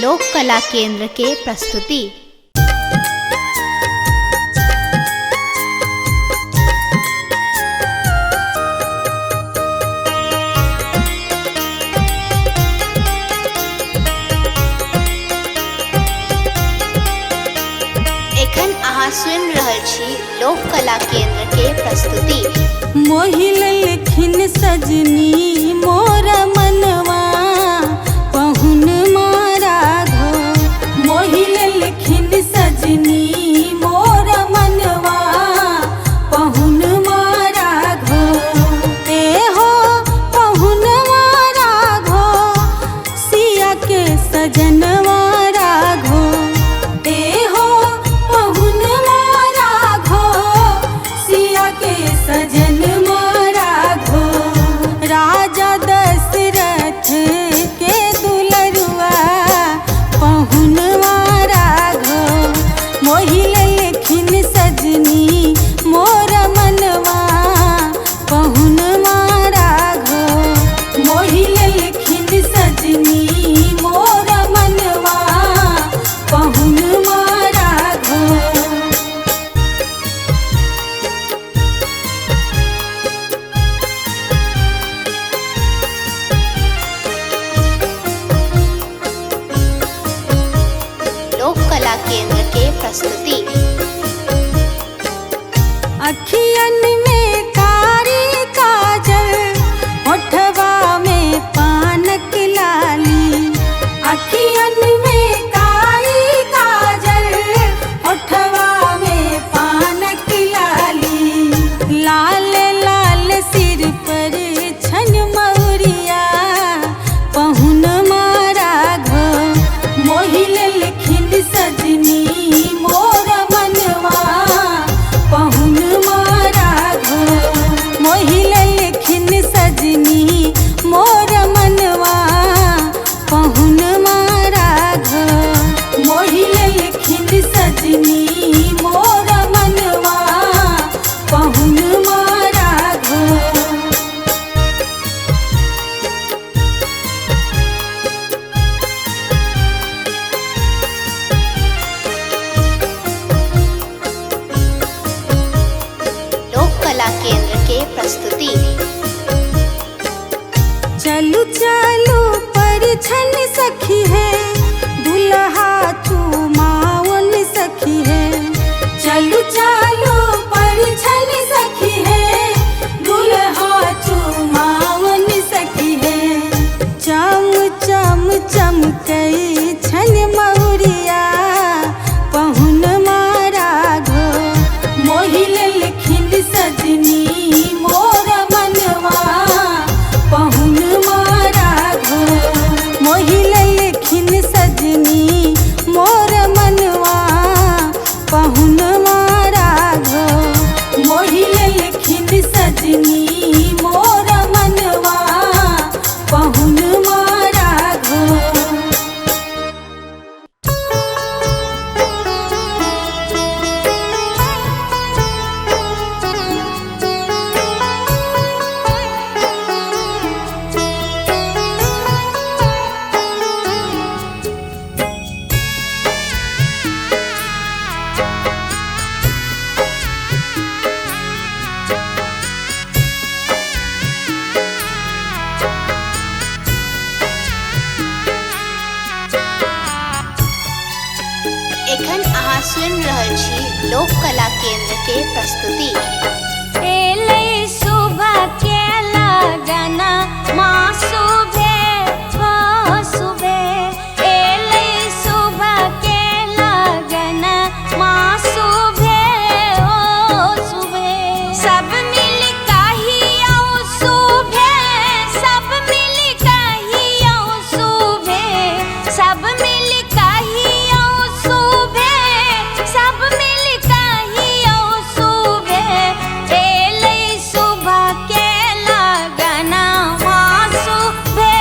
लोक कला केंद्र के प्रस्तुति। एखन अहाँ सुनि रहल छी लोक कला केंद्र के प्रस्तुति। मोहिल लेखिन सजनी मोर मनवा पहुन मारा घो। मोहिल लेखिन सजनी मोर मनवा पहुन मारा घो। ते हो पहुन मारा घो सिया के सजनवा राघो। ते हो पहुन मारा घो सिया के सजन मारा घो। राजा दशरथ के दुलरुआ पहुन मारा घो। मोहिल लेखिन सजनी मोर मनवा पहुन मारा घो। मोहिल लेखिन सजनी मोर मनवा पहुन मारा घो। लोक कला केंद्र के प्रस्तुति। अखियन में कारी काजल होठवा में पानक लाली। अखियन में कारी काजल होठवा में पानक लाली। लाल लाल सिर पर छन मौरिया पहुन मारा घो। मोहिल लेखिन सजनी मोर मनवा पहुन मारा घो। मोहिल लेखिन सजनी मोर मनवा पहुन मारा घो। मोहिल लेखिन सजनी मोर मनवा पहुन मारा घो। लोक कला केंद्र के प्रस्तुति। चलू चलू परिछन सखी है दुल्हा चुमावन सखी है। चलू चलू परिछन सखी है दुल्हा चुमावन सखी है। चम चम चमकई छन मौरिया पहुन मारा घो। मोहिल लेखिन सजनी मोर मनवा पहुन मारा घो। मोहिल लेखिन सजनी मोर मनवा पहुन मारा घो। मोहिल लेखिन सजनी मोर मनवा पहुन मारा घो। एखन अहाँ सुनि रहल छी लोक कला केंद्र के प्रस्तुति। एलै सुबह के लगना माँ सुबह हो सुबह। एलै सुबह के लगना माँ सुबह हो सुबह। सब मिल कहियो सुबह सब मिल कहियो सुबह। सब मिल कहियो सुबह सब मिल कहियो सुबह। एलै सुबह के लगना माँ सुबह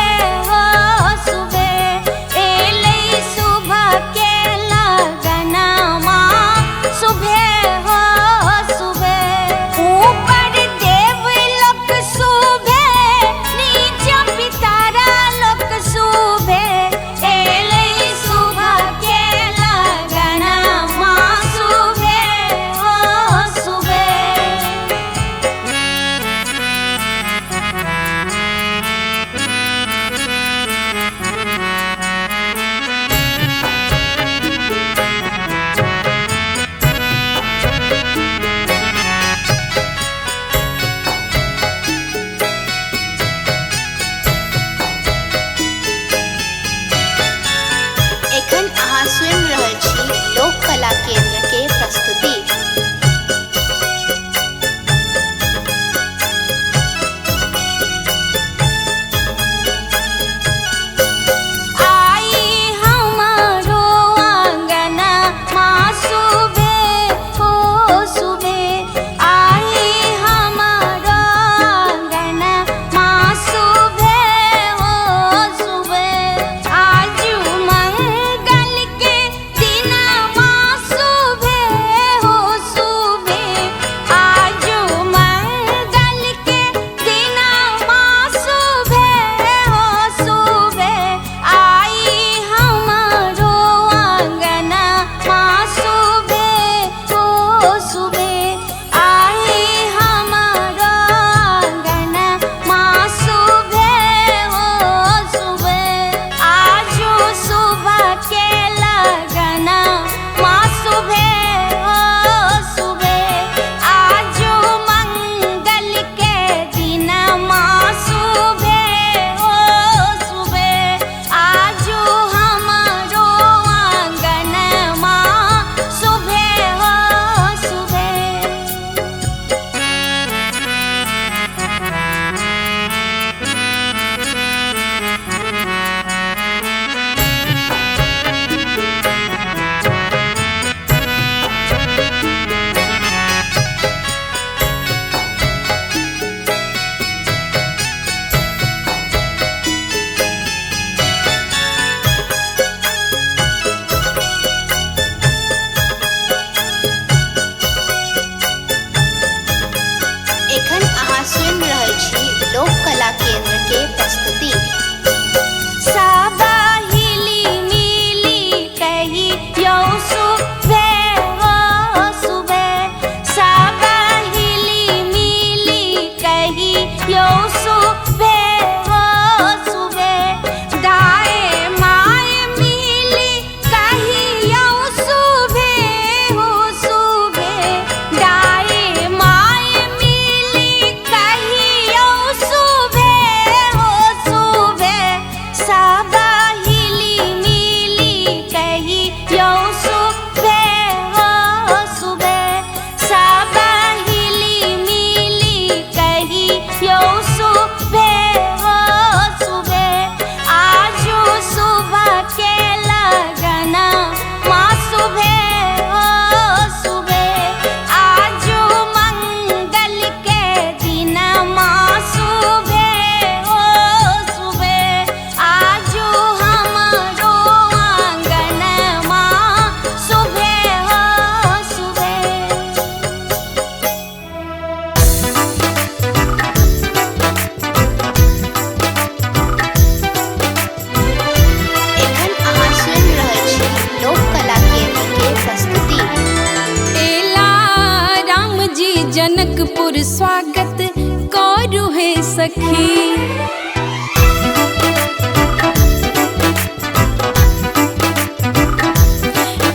सखी।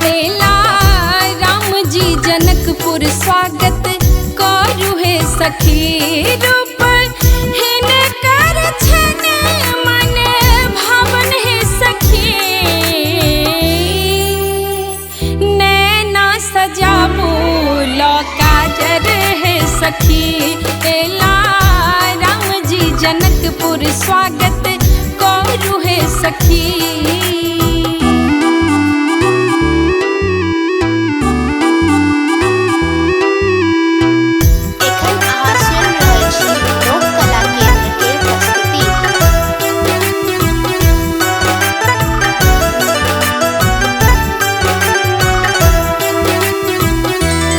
एला राम जी जनकपुर स्वागत करू हे सखी। रूप हिनकर छन मन भावन हे सखी। नैना सजाबू लो काजर हे सखी। एला राम जी जनकपुर स्वागत करू हे सखी।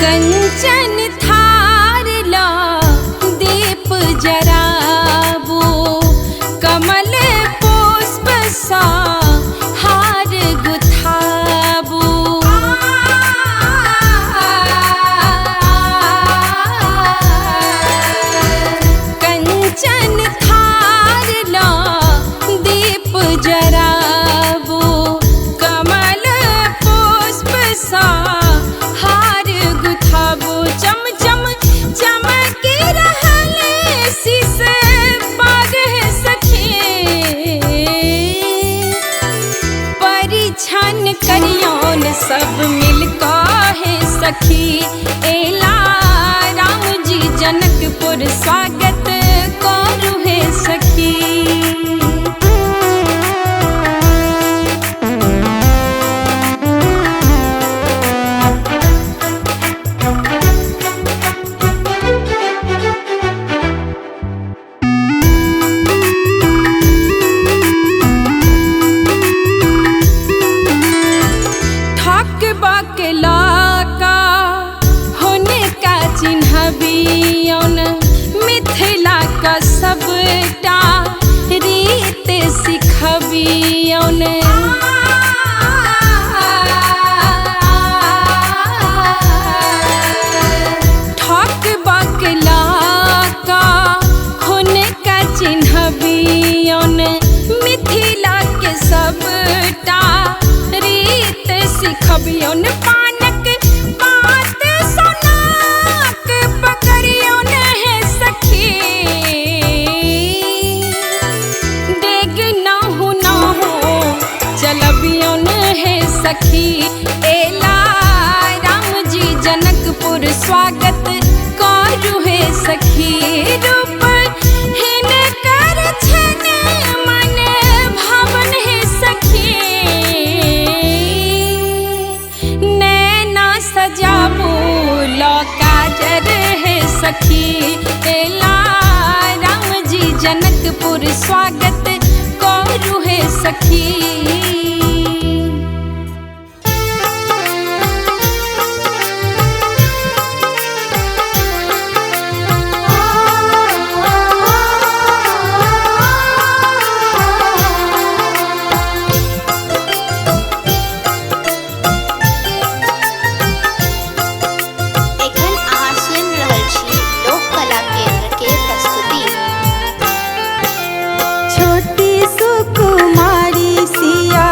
कंचन थार ला दीप जराबू कमल पुष्प सा हार गुथाबू। कंचन थार ला दीप जराबू कमल पुष्प सा हार गुथाबू। चम चम चमकी रहल शीश बाग है सखी। परिछन करियौन सब मिलका है सखी। एला राम जी जनकपुर स्वागत करू है सखी। का होने का चिन्हबियौन मिथिला का सबटा रीत सिखबियौन। ठक बकला का होने का चिन्हबियौन मिथिला के सबटा रीत सिखबियौन। पानक बात सोनाक पकड़ियौन है सखी। डेग नाहु चलबियौन है सखी। एला राम जी जनकपुर स्वागत करू है सखी। रूप हिनकर छन मन भावन है सखी। नैना सजाबू लो काजर है सखी। एला राम जी जनकपुर स्वागत करू है सखी। छोटी सुकुमारी सिया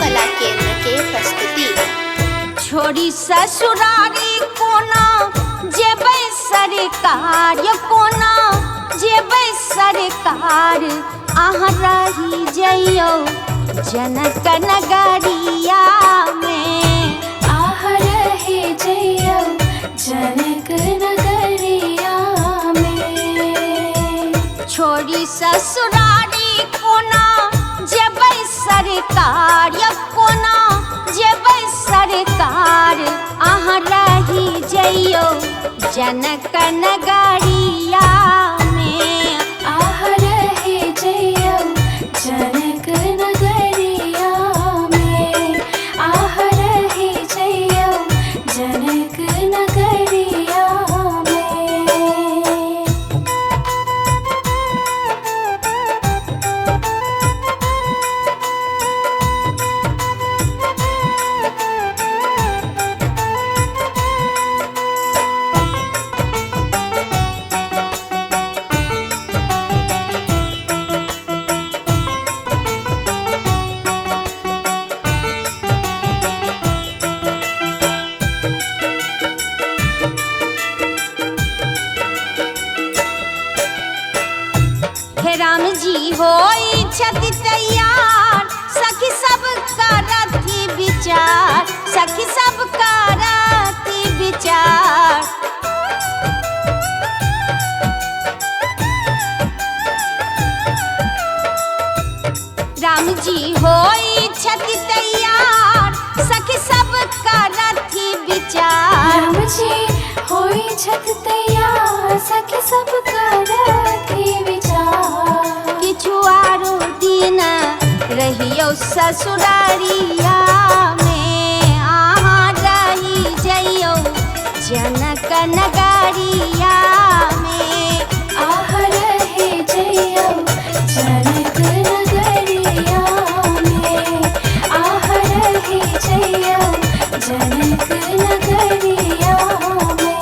कला केंद्र के प्रस्तुति। छोड़ी ससुरारी कोना जेबै सरकार, कोना जेबै सरकार, अहाँ रही जइयो जनक नगरिया में, आह रहे जइयो जनक नगरिया में। छोड़ी ससुरारी कोना जेबै सरकार, कोना जेबै सरकार, अहाँ रही जइयो जनक नगरिया में, आह रहे जइयो जनक नगरिया में, आह रहे जइयो जनक नगरिया में। हे राम जी होई छति तैयार, सखी सब करती विचार, सखी सब करती विचार। राम जी होई छति तैयार, सखी सब करती विचार। राम जी होई छत तैयार, सखी सब करती विचार। किछु आरो दिन रहियो ससुरारिया में, अहाँ रही जइयो जनक नगरिया में, आह रहे जइयो जनक नगरिया में, आह रहे जइयो जनक नगरिया में।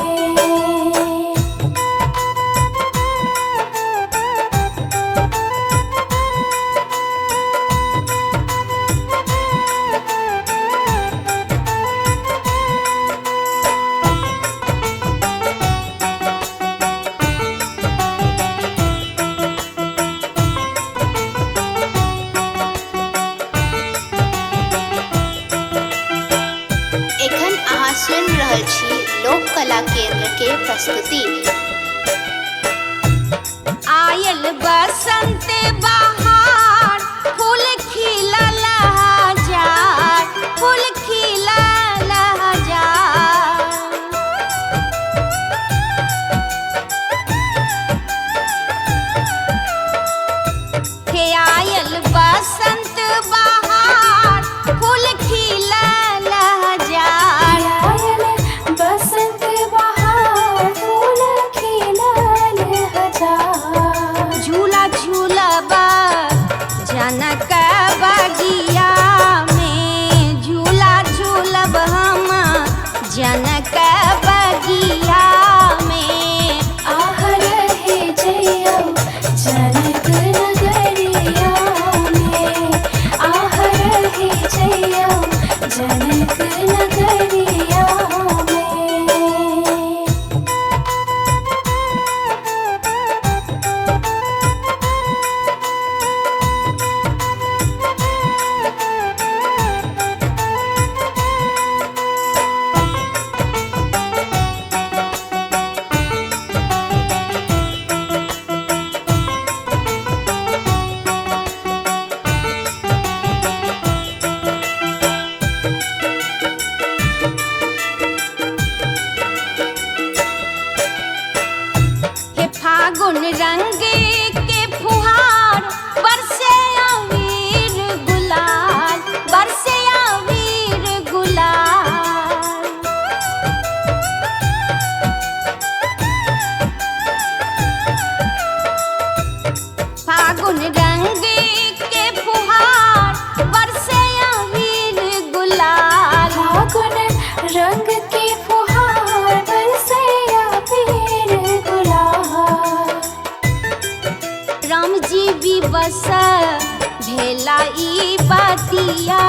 एखन अहाँ सुनि रहल छी लोक कला केंद्र के प्रस्तुति। आयल बसंत बहार, फूल खिलल हजार, फूल खिलल हजार। हे आयल बसंत बहार, फूल खिलल हजार। आयल बसंत बहार, फूल खिलल हजार। झूला झूलबा जनक बगिया में, झूला झूलब हम जनक बगिया में, आह रहे जइयो जनक नगरिया में, आह रहे जइयो जनक नगरिया में। हे फागुन रंग के फुहार, बरसे अबीर गुलाल, बरसे अबीर गुलाल। फागुन रंग के फुहार, बरसे अबीर गुलाल। फागुन रंग के फुहार, बरसे अबीर गुलाल। राम जी भी बस बुझेला ई बतिया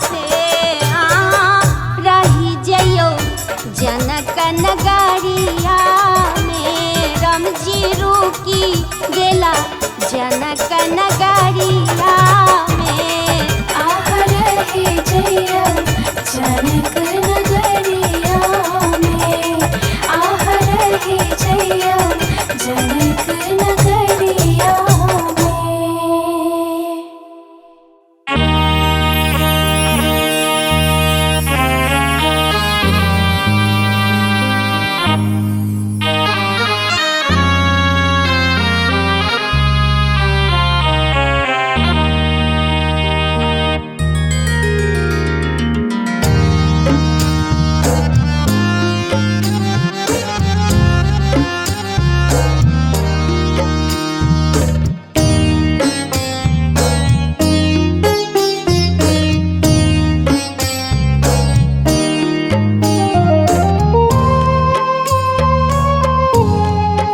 से रही जइयो जनक नगरिया में रमजी रुकी गेला जनक नगरिया में आह रहे जइयो जनक नगरिया में आह रहे जइयो जनक नगरिया में।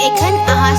एखन अहाँ